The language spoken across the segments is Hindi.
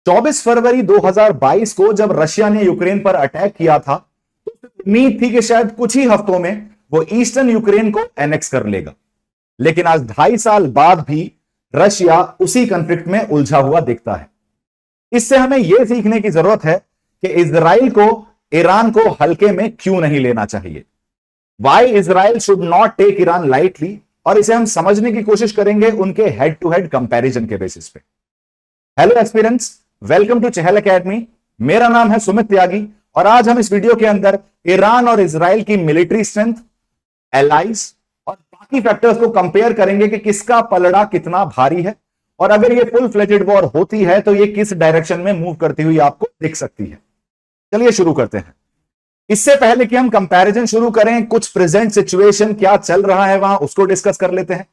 24 फरवरी 2022 को जब रशिया ने यूक्रेन पर अटैक किया था तो उम्मीद थी कि शायद कुछ ही हफ्तों में वो ईस्टर्न यूक्रेन को एनेक्स कर लेगा। लेकिन आज 2.5 साल बाद भी रशिया उसी कॉन्फ्लिक्ट में उलझा हुआ दिखता है। इससे हमें यह सीखने की जरूरत है कि इजराइल को ईरान को हल्के में क्यों नहीं लेना चाहिए। Why Israel should not take Iran lightly, और इसे हम समझने की कोशिश करेंगे उनके हेड टू हेड कंपैरिजन के बेसिस पे। Hello aspirants, welcome to Chahal Academy. मेरा नाम है सुमित त्यागी और आज हम इस वीडियो के अंदर ईरान और इजराइल की मिलिट्री स्ट्रेंथ, एलाइज और बाकी फैक्टर्स को कंपेयर करेंगे कि किसका पलड़ा कितना भारी है, और अगर ये फुल फ्लेजेड वॉर होती है तो ये किस डायरेक्शन में मूव करती हुई आपको दिख सकती है। चलिए शुरू करते हैं। इससे पहले कि हम कंपैरिजन शुरू करें, कुछ प्रेजेंट सिचुएशन क्या चल रहा है वहां उसको डिस्कस कर लेते हैं।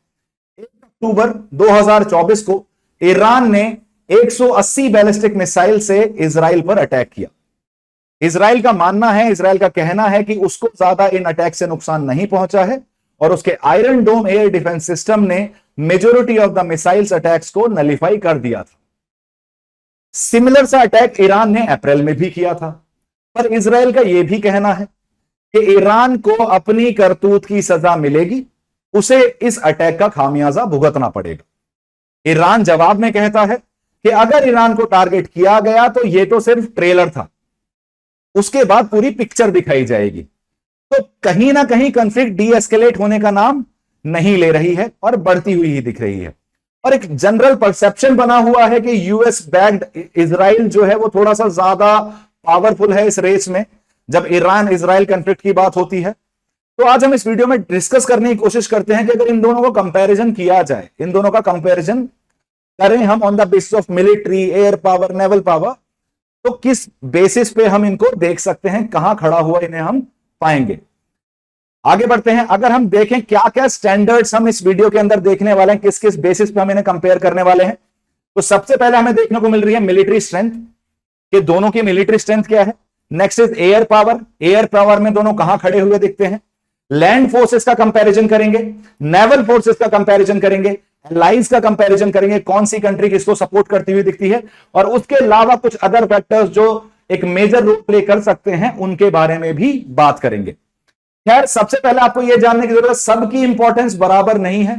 1 अक्टूबर 2024 को ईरान ने 180 बैलिस्टिक मिसाइल से इजराइल पर अटैक किया। इजराइल का मानना है, इजराइल का कहना है कि उसको ज्यादा इन अटैक से नुकसान नहीं पहुंचा है और उसके आयरन डोम एयर डिफेंस सिस्टम ने majority of the missiles attacks को नलिफाई कर दिया था। सिमिलर सा अटैक ईरान ने अप्रैल में भी किया था, पर इजराइल का यह भी कहना है कि ईरान को अपनी करतूत की सजा मिलेगी, उसे इस अटैक का खामियाजा भुगतना पड़ेगा। ईरान जवाब में कहता है कि अगर ईरान को टारगेट किया गया तो यह तो सिर्फ ट्रेलर था, उसके बाद पूरी पिक्चर दिखाई जाएगी। तो कहीं ना कहीं कॉन्फ्लिक्ट डी एस्केलेट होने का नाम नहीं ले रही है और बढ़ती हुई ही दिख रही है। और एक जनरल परसेप्शन बना हुआ है कि यूएस बैक्ड इजराइल जो है वो थोड़ा सा ज्यादा पावरफुल है इस रेस में जब ईरान इजराइल कॉन्फ्लिक्ट की बात होती है। तो आज हम इस वीडियो में डिस्कस करने की कोशिश करते हैं कि अगर इन दोनों को कंपैरिजन किया जाए, इन दोनों का कंपैरिजन करें हम on the basis of military, air power, naval power, तो किस बेसिस पे हम इनको देख सकते हैं, कहां खड़ा हुआ इन्हें हम पाएंगे। आगे बढ़ते हैं। अगर हम देखें क्या क्या स्टैंडर्ड्स हम इस वीडियो के अंदर देखने वाले हैं, किस किस बेसिस पे हम इन्हें कंपेयर करने वाले हैं, तो सबसे पहले हमें देखने को मिल रही है मिलिट्री स्ट्रेंथ, कि दोनों की मिलिट्री स्ट्रेंथ क्या है। Next is air power, air power में दोनों कहां खड़े हुए दिखते हैं। लैंड फोर्सेस का कंपैरिजन करेंगे, नेवल फोर्सेस का कंपैरिजन करेंगे, एलाइज का कंपैरिजन करेंगे, कौन सी कंट्री किसको सपोर्ट करती हुई दिखती है, और उसके अलावा कुछ अदर फैक्टर्स जो एक मेजर रोल प्ले कर सकते हैं उनके बारे में भी बात करेंगे। खैर, सबसे पहले आपको यह जानने की जरूरत, सबकी इंपॉर्टेंस बराबर नहीं है,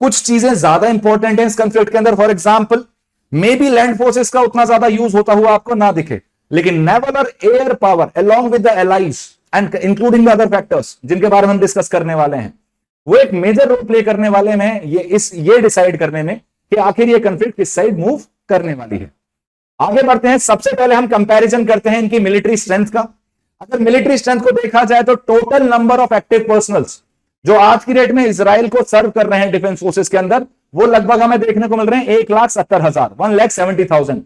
कुछ चीजें ज्यादा इंपॉर्टेंट है इस कॉन्फ्लिक्ट के अंदर। For example, may be land forces का उतना ज्यादा यूज होता हुआ आपको ना दिखे, लेकिन नेवल और air power along with the allies and including the other factors जिनके बारे में हम डिस्कस करने वाले हैं, वो एक मेजर रोल प्ले करने वाले में ये डिसाइड करने में कि आखिर ये कॉन्फ्लिक्ट किस साइड मूव करने वाली है। आगे बढ़ते हैं। सबसे पहले हम कंपैरिजन करते हैं इनकी मिलिट्री स्ट्रेंथ का। अगर मिलिट्री स्ट्रेंथ को देखा जाए तो total number of active personnels जो आज की डेट में इजराइल को सर्व कर रहे हैं डिफेंस फोर्सेस के अंदर, वो लगभग हमें देखने को मिल रहे हैं 1,70,000, 1,70,000।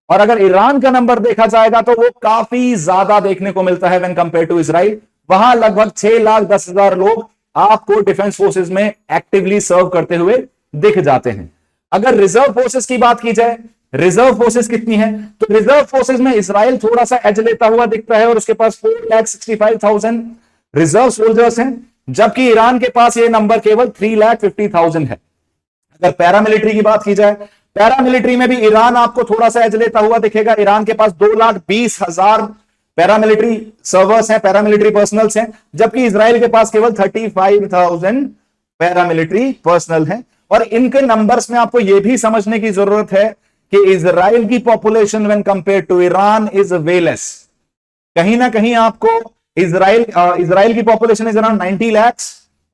और अगर ईरान का नंबर देखा जाएगा तो वो काफी ज्यादा देखने को मिलता है व्हेन कंपेयर टू इजराइल। वहां लगभग 6,10,000 लोग आपको डिफेंस फोर्सेस में एक्टिवली सर्व करते हुए दिख जाते हैं। अगर रिजर्व फोर्सेस की बात की जाए, रिजर्व फोर्सेस कितनी है, तो रिजर्व फोर्सेस में इजराइल थोड़ा सा एज लेता हुआ दिखता है और उसके पास 4,65,000 रिजर्व सोल्जर्स हैं, जबकि ईरान के पास ये नंबर केवल 3,50,000 है। अगर पैरामिलिट्री की बात की जाए, पैरामिलिट्री में भी ईरान आपको थोड़ा सा एज लेता हुआ दिखेगा। ईरान के पास 2,20,000 पैरामिलिट्री सर्वर्स हैं, पैरामिलिट्री पर्सनल्स हैं, जबकि इजराइल के पास केवल 35,000 पैरामिलिट्री पर्सनल हैं। और इनके नंबर्स में आपको यह भी समझने की जरूरत है कि इजराइल की population when compare to Iran is way less. कहीं ना कहीं आपको इजराइल की पॉपुलेशन इज अराउंड 90 लाख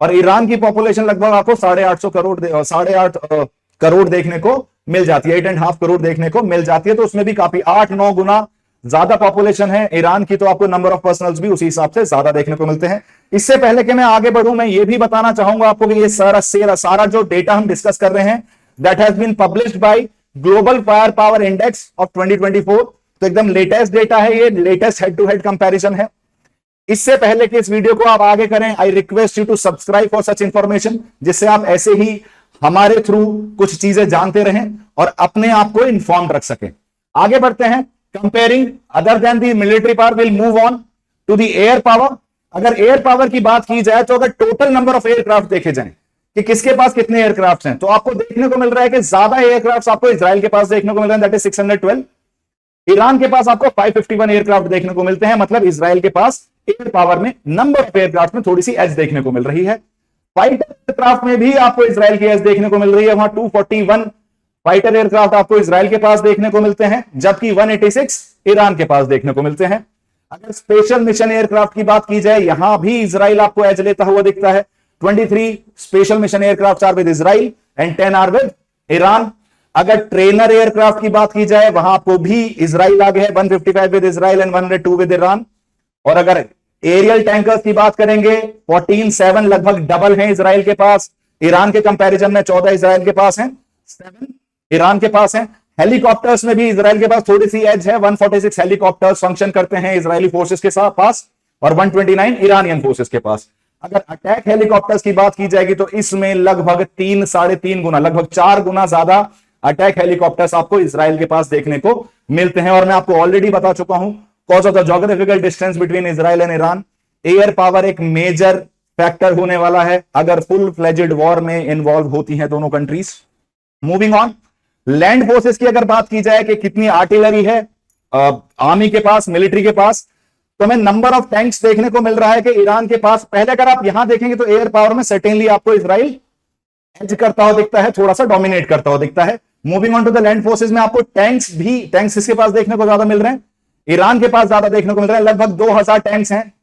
और ईरान की पॉपुलेशन लगभग आपको 850 करोड़ 8.5 करोड़ देखने को मिल जाती है, 8.5 करोड़ देखने को मिल जाती है। तो उसमें भी काफी 8-9 गुना ज्यादा पॉपुलेशन है ईरान की, तो आपको नंबर ऑफ पर्सनल्स भी उसी हिसाब से ज्यादा देखने को मिलते हैं। इससे पहले कि मैं आगे बढ़ूं, मैं ये भी बताना चाहूंगा आपको कि ये सारा जो डेटा हम डिस्कस कर रहे हैं that has been published by Global Fire Power Index of 2024। तो एकदम लेटेस्ट डेटा है, ये latest head to head comparison है। इससे पहले कि इस वीडियो को आप आगे करें, I request you to subscribe for such information, जिससे आप ऐसे ही हमारे थ्रू कुछ चीजें जानते रहें और अपने आप को इन्फॉर्म रख सकें। आगे बढ़ते हैं। Comparing other than the military power, will move on to the air power. अगर एयर पावर की बात की जाए तो अगर टोटल नंबर ऑफ एयरक्राफ्ट देखे जाएं, कि किसके पास कितने एयरक्राफ्ट हैं, तो आपको देखने को मिल रहा है कि ज्यादा एयरक्राफ्ट आपको इजराइल के पास देखने को मिल रहे हैं, दैट इज 612। ईरान के पास आपको 551 एयरक्राफ्ट देखने को मिलते हैं, मतलब इजराइल के पास एयर पावर में, नंबर ऑफ एयरक्राफ्ट में थोड़ी सी एज देखने को मिल रही है। फाइटर एयरक्राफ्ट में भी आपको इजराइल की एज देखने को मिल रही है, वहां 241 फाइटर एयरक्राफ्ट आपको इजराइल के पास देखने को मिलते हैं, जबकि 186 ईरान के पास देखने को मिलते हैं। अगर स्पेशल मिशन एयरक्राफ्ट की बात की जाए, यहां भी इजराइल आपको एज लेता हुआ दिखता है। 23 special mission aircraft are with Israel and 10 are with Iran. अगर ट्रेनर एयरक्राफ्ट की बात की जाए, वहां आपको भी इजराइल आगे है, 155 with Israel and 102 with Iran. और अगर एरियल टैंकर्स की बात करेंगे, 14-7 लगभग डबल है इजराइल के पास, ईरान के कंपैरिजन में 14 इजराइल के पास हैं, 7 ईरान के पास हैं। हेलीकॉप्टर्स में भी इजराइल के पास थोड़ी सी एज है, 146 हेलीकॉप्टर्स फंक्शन करते हैं इजरायली फोर्सेस के साथ पास, और 129 ईरानियन फोर्सेस के पास। अगर अटैक हेलीकॉप्टर्स की बात की जाएगी तो इसमें लगभग 3-3.5 गुना, लगभग 4 गुना ज्यादा अटैक हेलीकॉप्टर्स आपको इजराइल के पास देखने को मिलते हैं। और मैं आपको ऑलरेडी बता चुका हूं, cause of the geographical distance between Israel and Iran, air power एक मेजर फैक्टर होने वाला है अगर फुल फ्लेजेड वॉर में इन्वॉल्व होती हैं दोनों countries. Moving on, land forces की अगर बात की जाए कि कितनी आर्टिलरी है आर्मी के पास, मिलिट्री के पास, तो हमें नंबर ऑफ टैंक्स देखने को मिल रहा है कि ईरान के पास, पहले अगर आप यहां देखेंगे तो एयर पावर में सर्टेनली आपको इजराइल एज करता हुआ दिखता है, थोड़ा सा डोमिनेट करता हुआ दिखता है। Moving on to the land forces में आपको टैंक्स इसके पास देखने को ज्यादा मिल रहे हैं, ईरान के पास ज्यादा देखने को मिल रहा है, लगभग 2000 टैंक्स हैं,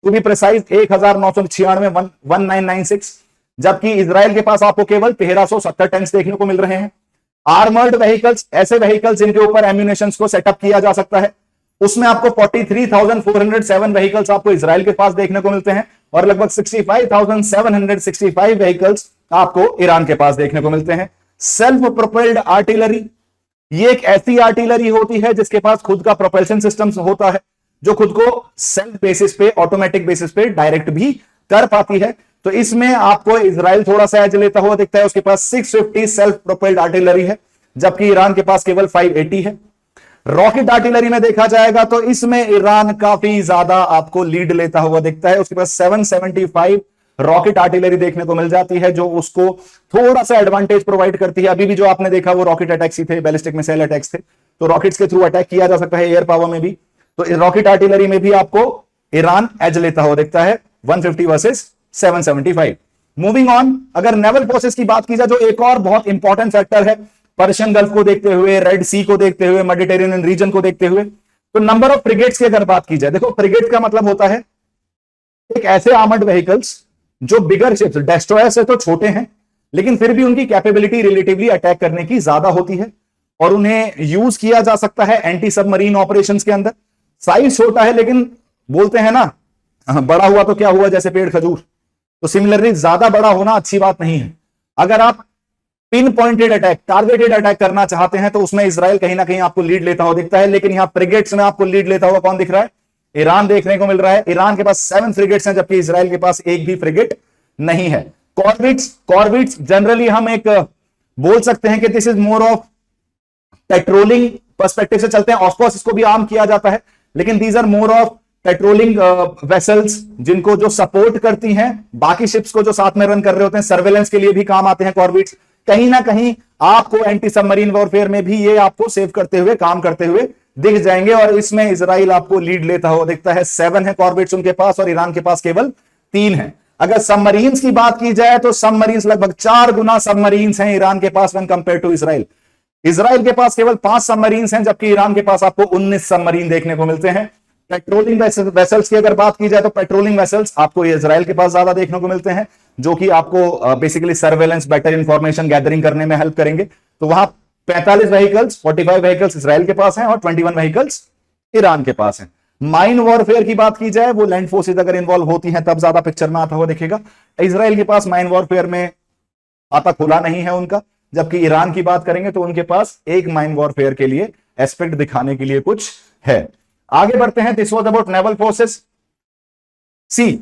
टू बी प्रिसाइज 1996 1996, जबकि इजराइल के पास आपको केवल 1370 टैंक्स देखने को मिल रहे हैं। आर्मर्ड व्हीकल्स, ऐसे व्हीकल्स जिनके ऊपर एम्यूनेशन को सेटअप किया जा सकता है, उसमें आपको 43,407 व्हीकल्स आपको इजराइल के पास देखने को मिलते हैं, और लगभग 65,765 व्हीकल्स आपको ईरान के पास देखने को मिलते हैं। सेल्फ प्रोपेल्ड आर्टिलरी, ये एक ऐसी आर्टिलरी होती है जिसके पास खुद का प्रोपल्शन सिस्टम होता है, जो खुद को सेल्फ बेसिस पे, ऑटोमेटिक बेसिस पे डायरेक्ट भी कर पाती है। तो इसमें आपको इजराइल थोड़ा सा एज लेता हुआ दिखता है, उसके पास 650 सेल्फ प्रोपेल्ड आर्टिलरी है, जबकि ईरान के पास केवल 580 है। रॉकेट आर्टिलरी में देखा जाएगा तो इसमें ईरान काफी ज्यादा आपको लीड लेता हुआ दिखता है, उसके पास 775 रॉकेट आर्टिलरी देखने को मिल जाती है, जो उसको थोड़ा सा एडवांटेज प्रोवाइड करती है। अभी भी जो आपने देखा वो रॉकेट अटैक्स ही थे, बैलिस्टिक मिसाइल अटैक्स थे, तो रॉकेट्स के थ्रू अटैक किया जा सकता है एयर पावर में भी, तो रॉकेट आर्टिलरी में भी आपको ईरान एज लेता हुआ दिखता है, 150 वर्सेस 775। मूविंग ऑन, अगर नेवल फोर्सेस की बात की जाए, जो एक और बहुत इंपॉर्टेंट फैक्टर है, पर्शियन गल्फ को देखते हुए, रेड सी को देखते हुए, मेडिटेरेनियन रीजन को देखते हुए, तो नंबर ऑफ फ्रिगेट्स की अगर बात की जाए, देखो फ्रिगेट का मतलब होता है एक ऐसे आर्मर्ड व्हीकल्स जो बिगर शिप्स, डेस्ट्रॉयर से तो छोटे हैं, लेकिन फिर भी उनकी कैपेबिलिटी रिलेटिवली अटैक करने की ज्यादा होती है, और उन्हें यूज किया जा सकता है एंटी सबमरीन ऑपरेशंस के अंदर। साइज छोटा है, लेकिन बोलते हैं ना, बड़ा हुआ तो क्या हुआ, जैसे पेड़ खजूर, तो सिमिलरली ज्यादा बड़ा होना अच्छी बात नहीं है। अगर आप pin pointed attack, targeted attack करना चाहते हैं, तो उसमें इजराइल कहीं ना कहीं आपको लीड लेता हुआ दिखता है, लेकिन यहां फ्रिगेट्स में आपको लीड लेता हुआ कौन दिख रहा है? ईरान देखने को मिल रहा है। ईरान के पास 7 फ्रिगेट्स हैं, जबकि इजराइल के पास एक भी फ्रिगेट नहीं है। कॉर्विट्स जनरली हम एक बोल सकते हैं कि this is more of patrolling perspective से चलते हैं, ऑफकोर्स इसको भी आर्म किया जाता है, लेकिन these are more of patrolling vessels, जिनको जो सपोर्ट करती हैं बाकी शिप्स को जो साथ में रन कर रहे होते हैं, सर्वेलेंस के लिए भी काम आते हैं कॉर्विट्स। कहीं ना कहीं आपको एंटी सबमरीन वॉरफेयर में भी ये आपको सेव करते हुए, काम करते हुए दिख जाएंगे, और इसमें इजराइल आपको लीड लेता हुआ दिखता है। 7 है कॉर्विट्स उनके पास, और ईरान के पास केवल 3 है। अगर सबमरीन्स की बात की जाए तो सबमरीन्स लगभग 4 गुना सबमरीन्स हैं ईरान के पास when compare to Israel. Israel के पास केवल 5 सबमरीन्स हैं, जबकि ईरान के पास आपको 19 सबमरीन देखने को मिलते हैं। पेट्रोलिंग वेसल्स की अगर बात की जाए तो पेट्रोलिंग वेसल्स आपको इजराइल के पास ज्यादा देखने को मिलते हैं, जो कि आपको basically surveillance, better information gathering करने में हेल्प करेंगे। तो वहां 45 व्हीकल्स, 45 व्हीकल्स इजराइल के पास हैं, और 21 व्हीकल्स ईरान के पास हैं। माइन वॉरफेयर की बात की जाए, वो लैंड फोर्सेज अगर इन्वॉल्व होती हैं तब ज्यादा पिक्चर में आता हुआ दिखेगा। इजराइल के पास माइन वॉरफेयर में खाता खुला नहीं है उनका, जबकि ईरान की बात करेंगे तो उनके पास एक माइन वॉरफेयर के लिए एस्पेक्ट दिखाने के लिए कुछ है। आगे बढ़ते हैं। This was about naval forces. Sea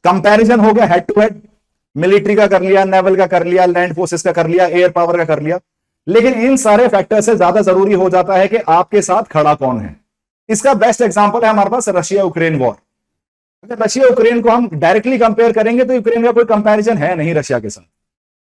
comparison हो गया हेड टू हेड, मिलिट्री का कर लिया, नेवल का कर लिया, लैंड फोर्सेस का कर लिया, एयर पावर का कर लिया, लेकिन इन सारे फैक्टर से ज्यादा जरूरी हो जाता है कि आपके साथ खड़ा कौन है। इसका बेस्ट एग्जांपल है हमारे पास रशिया यूक्रेन वॉर। अगर रशिया यूक्रेन को हम डायरेक्टली कंपेयर करेंगे तो यूक्रेन का कोई कंपैरिजन है नहीं रशिया के साथ,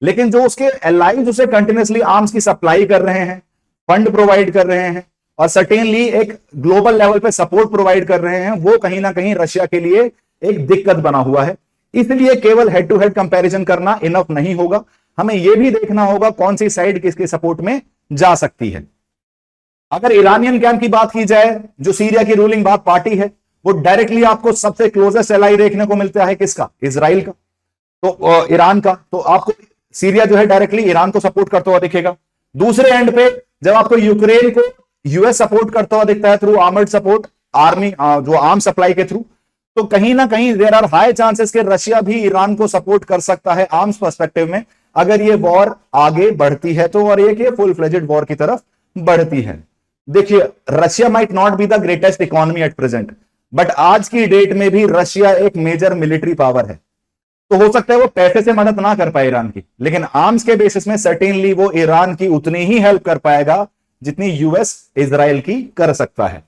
लेकिन जो उसके एलाइज उसे कंटिन्यूसली आर्म्स की सप्लाई कर रहे हैं, फंड प्रोवाइड कर रहे हैं और सर्टेनली एक ग्लोबल लेवल पे सपोर्ट प्रोवाइड कर रहे हैं, वो कहीं ना कहीं रशिया के लिए एक दिक्कत बना हुआ है। इसलिए केवल हेड टू हेड कंपैरिजन करना इनफ नहीं होगा, हमें यह भी देखना होगा कौन सी साइड किसके सपोर्ट में जा सकती है। अगर ईरानियन कैंप की बात की जाए, जो सीरिया की रूलिंग बात पार्टी है, वो डायरेक्टली आपको सबसे क्लोजेस्ट एलाई देखने को मिलता है किसका? इजराइल का, तो ईरान का। तो आपको सीरिया जो है डायरेक्टली ईरान को सपोर्ट करता हुआ दिखेगा। दूसरे एंड पे जब आपको यूक्रेन को यूएस सपोर्ट करता हुआ दिखता है थ्रू आर्मर्ड सपोर्ट, आर्मी जो आर्म सप्लाई के थ्रू, तो कहीं ना कहीं देयर आर हाई चांसेस कि रशिया भी ईरान को सपोर्ट कर सकता है आर्म्स पर्सपेक्टिव में, अगर ये वॉर आगे बढ़ती है तो, और ये फुल फ्लेजेड वॉर की तरफ बढ़ती है। देखिए, Russia might not be the greatest economy at present, but आज की डेट में भी रशिया एक मेजर मिलिट्री पावर है। तो हो सकता है वो पैसे से मदद ना कर पाए ईरान की, लेकिन आर्म्स के बेसिस में सर्टेनली वो ईरान की उतनी ही हेल्प कर पाएगा जितनी यूएस इजराइल की कर सकता है।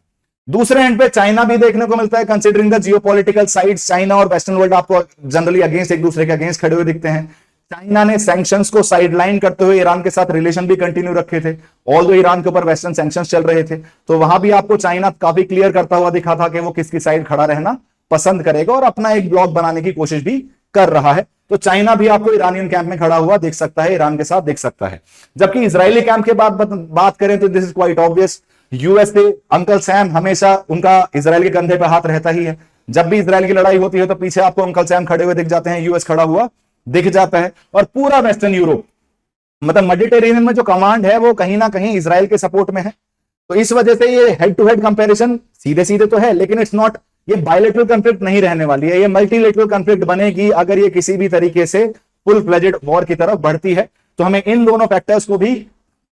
दूसरे एंड पे चाइना भी देखने को मिलता है, considering the geopolitical sides, China और वेस्टर्न वर्ल्ड आपको जनरली अगेंस्ट, एक दूसरे के अगेंस्ट खड़े हुए दिखते हैं। चाइना ने सैंक्शंस को साइडलाइन करते हुए ईरान के साथ रिलेशन भी कंटिन्यू रखे थे, ऑल्दो ईरान के ऊपर वेस्टर्न सैंक्शंस चल रहे थे, तो वहां भी आपको चाइना काफी क्लियर करता हुआ दिखा था कि वो किसकी साइड खड़ा रहना पसंद करेगा और अपना एक ब्लॉक बनाने की कोशिश भी कर रहा है। तो चाइना भी आपको ईरानियन कैंप में खड़ा हुआ दिख सकता है, ईरान के साथ दिख सकता है। जबकि इजरायली कैंप के बात करें तो this is quite obvious, USA uncle Sam हमेशा उनका इजराइल के कंधे पर हाथ रहता ही है। जब भी इजराइल की लड़ाई होती है तो पीछे आपको अंकल सैम खड़े हुए दिख जाते हैं, यूएस खड़ा हुआ दिख जाता है, और पूरा वेस्टर्न यूरोप, मतलब मेडिटेरेनियन में जो कमांड है वो कहीं ना कहीं इजराइल के सपोर्ट में है। तो इस वजह से ये हेड टू हेड कंपैरिजन सीधे सीधे तो है, लेकिन इट्स नॉट, ये बायलैटरल कॉन्फ्लिक्ट नहीं रहने वाली है, ये मल्टीलैटरल कॉन्फ्लिक्ट बनेगी अगर ये किसी भी तरीके से फुल फ्लेजेड वॉर की तरफ बढ़ती है। तो हमें इन दोनों फैक्टर्स को भी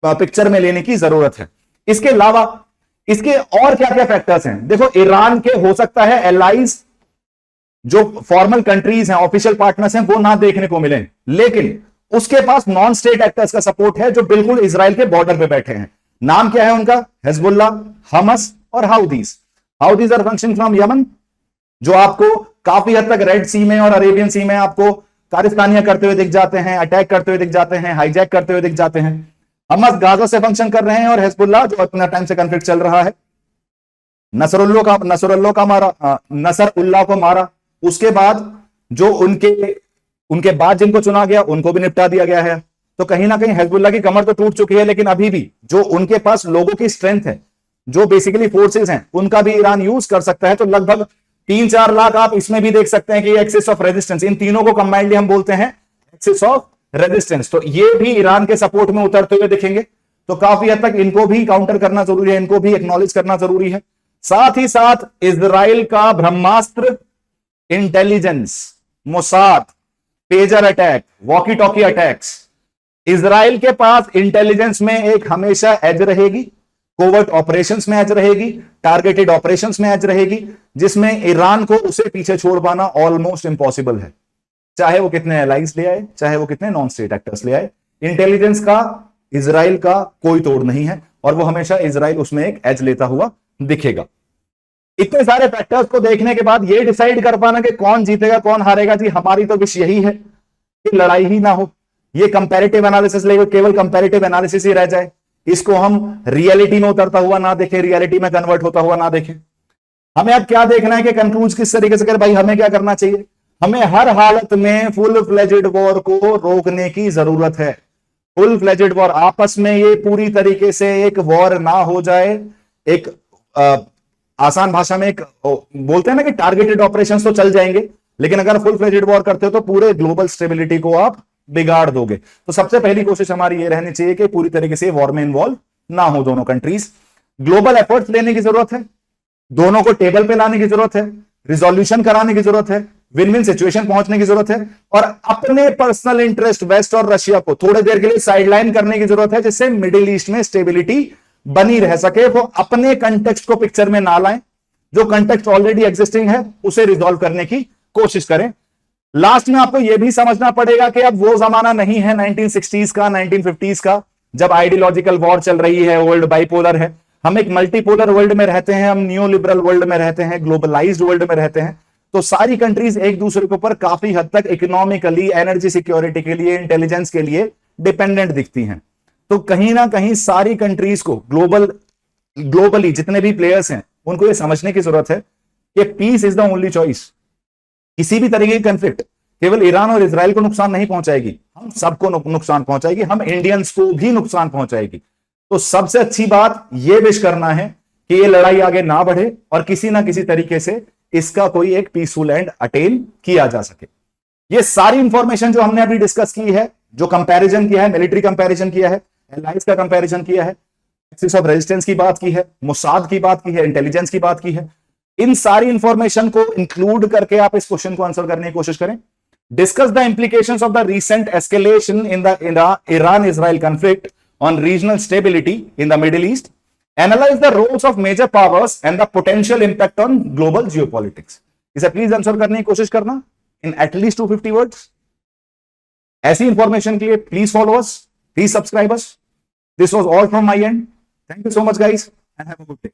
पिक्चर में लेने की जरूरत है। इसके अलावा इसके और क्या क्या फैक्टर्स हैं? देखो, ईरान के हो सकता है एलाइज जो फॉर्मल कंट्रीज हैं, ऑफिशियल पार्टनर्स हैं, वो ना देखने को मिले, लेकिन उसके पास नॉन स्टेट एक्टर्स का सपोर्ट है जो बिल्कुल इजराइल के बॉर्डर पे बैठे हैं। नाम क्या है उनका? हिजबुल्लाह, हमस और Houthis. Houthis are functioning from Yemen, जो आपको काफी हद तक रेड सी में और अरेबियन सी में आपको कारस्तानियां करते हुए दिख जाते हैं, अटैक करते हुए दिख जाते हैं, हाईजैक करते हुए दिख जाते हैं। हमस गाजा से फंक्शन कर रहे हैं और हिजबुल्लाह जो अपना टाइम से कॉन्फ्लिक्ट चल रहा है, नसरुल्लाह को मारा। उसके बाद जो उनके बाद जिनको चुना गया उनको भी निपटा दिया गया है। तो कहीं ना कहीं हिजबुल्लाह की कमर तो टूट चुकी है, लेकिन अभी भी जो उनके पास लोगों की स्ट्रेंथ है, जो बेसिकली फोर्सेस हैं, उनका भी ईरान यूज कर सकता है। तो लगभग 3-4 लाख आप इसमें भी देख सकते हैं कि एक्सिस ऑफ रेजिस्टेंस, इन तीनों को कंबाइंडली हम बोलते हैं एक्सिस ऑफ रेजिस्टेंस। तो ये भी ईरान के सपोर्ट में उतरते हुए दिखेंगे। तो काफी हद तक इनको भी काउंटर करना जरूरी है, इनको भी एक्नॉलेज करना जरूरी है। साथ ही साथ इजराइल का ब्रह्मास्त्र, intelligence, Mossad, pager attack, walkie talkie attacks, Israel के पास इंटेलिजेंस में एक हमेशा एज रहेगी, कोवर्ट ऑपरेशंस में एज रहेगी, टारगेटेड ऑपरेशंस में एज रहेगी, जिसमें ईरान को उसे पीछे छोड़ पाना ऑलमोस्ट इंपॉसिबल है, चाहे वो कितने एलाइज ले आए, चाहे वो कितने नॉन स्टेट एक्टर्स ले आए। इंटेलिजेंस का इजराइल का कोई तोड़ नहीं है और वो हमेशा इजराइल उसमें एक एज लेता हुआ दिखेगा। इतने सारे फैक्टर्स को देखने के बाद ये डिसाइड कर पाना कि कौन जीतेगा कौन हारेगा, जी हमारी तो विश यही है कि लड़ाई ही ना हो, ये कंपैरेटिव एनालिसिस लेकर केवल कंपैरेटिव एनालिसिस ही रह जाए, इसको हम रियलिटी में उतरता हुआ ना देखें, रियलिटी में कन्वर्ट होता हुआ ना देखें। हमें अब क्या देखना है कि कंक्लूज किस तरीके से कर, भाई हमें क्या करना चाहिए? हमें हर हालत में फुल फ्लेजेड वॉर को रोकने की जरूरत है। फुल फ्लेजेड वॉर, आपस में ये पूरी तरीके से एक वॉर ना हो जाए, एक आसान भाषा में एक बोलते हैं ना कि टारगेटेड ऑपरेशंस तो चल जाएंगे, लेकिन अगर फुल फ्लेजेड वॉर करते हो तो पूरे ग्लोबल स्टेबिलिटी को आप बिगाड़ दोगे। तो सबसे पहली कोशिश हमारी ये रहनी चाहिए कि पूरी तरीके से वॉर में इन्वॉल्व ना हो दोनों कंट्रीज। ग्लोबल एफर्ट्स लेने की जरूरत है, दोनों को टेबल पे लाने की जरूरत है, रिजोल्यूशन कराने की जरूरत है, विन विन सिचुएशन पहुंचने की जरूरत है, और अपने पर्सनल इंटरेस्ट वेस्ट और रशिया को थोड़ी देर के लिए साइडलाइन करने की जरूरत है, जिससे मिडिल ईस्ट में स्टेबिलिटी बनी रह सके। वो अपने कंटेक्स्ट को पिक्चर में ना लाएं, जो कंटेक्स्ट ऑलरेडी एग्जिस्टिंग है उसे रिजॉल्व करने की कोशिश करें। लास्ट में आपको यह भी समझना पड़ेगा कि अब वो जमाना नहीं है 1960s का, 1950s का, जब आइडियोलॉजिकल वॉर चल रही है, वर्ल्ड बाइपोलर है। हम एक मल्टीपोलर वर्ल्ड में रहते हैं, हम न्यू लिबरल वर्ल्ड में रहते हैं, ग्लोबलाइज्ड वर्ल्ड में रहते हैं। तो सारी कंट्रीज एक दूसरे के ऊपर काफी हद तक इकोनॉमिकली, एनर्जी सिक्योरिटी के लिए, इंटेलिजेंस के लिए डिपेंडेंट दिखती हैं। तो कहीं ना कहीं सारी कंट्रीज को ग्लोबली जितने भी प्लेयर्स हैं उनको ये समझने की जरूरत है कि peace is the only choice. किसी भी तरीके की कंफ्लिक्ट केवल ईरान और इजराइल को नुकसान नहीं पहुंचाएगी, हम सबको नुकसान पहुंचाएगी, हम इंडियंस को भी नुकसान पहुंचाएगी। तो सबसे अच्छी बात यह विश करना है कि ये लड़ाई आगे ना बढ़े और किसी ना किसी तरीके से इसका कोई एक पीसफुल एंड अटेन किया जा सके। ये सारी इंफॉर्मेशन जो हमने अभी डिस्कस की है, जो कंपैरिजन किया है, मिलिट्री कंपैरिजन किया है, एलाइज का कंपैरिजन किया है, एक्सिस ऑफ रेजिस्टेंस की बात की है, मोसाद की बात की है, इंटेलिजेंस की बात की है, इन सारी इंफॉर्मेशन को इंक्लूड करके आप इस क्वेश्चन को आंसर करने की कोशिश करें। Discuss the implications of the recent escalation in the Iran Israel conflict on regional stability in the Middle East, analyse the roles of major powers and the potential impact on global geopolitics. इसे प्लीज आंसर करने की कोशिश करना इन एटलीस्ट 250 वर्ड्स। ऐसी इंफॉर्मेशन के लिए please follow us, please subscribe us. This was all from my end. Thank you so much, guys, and have a good day.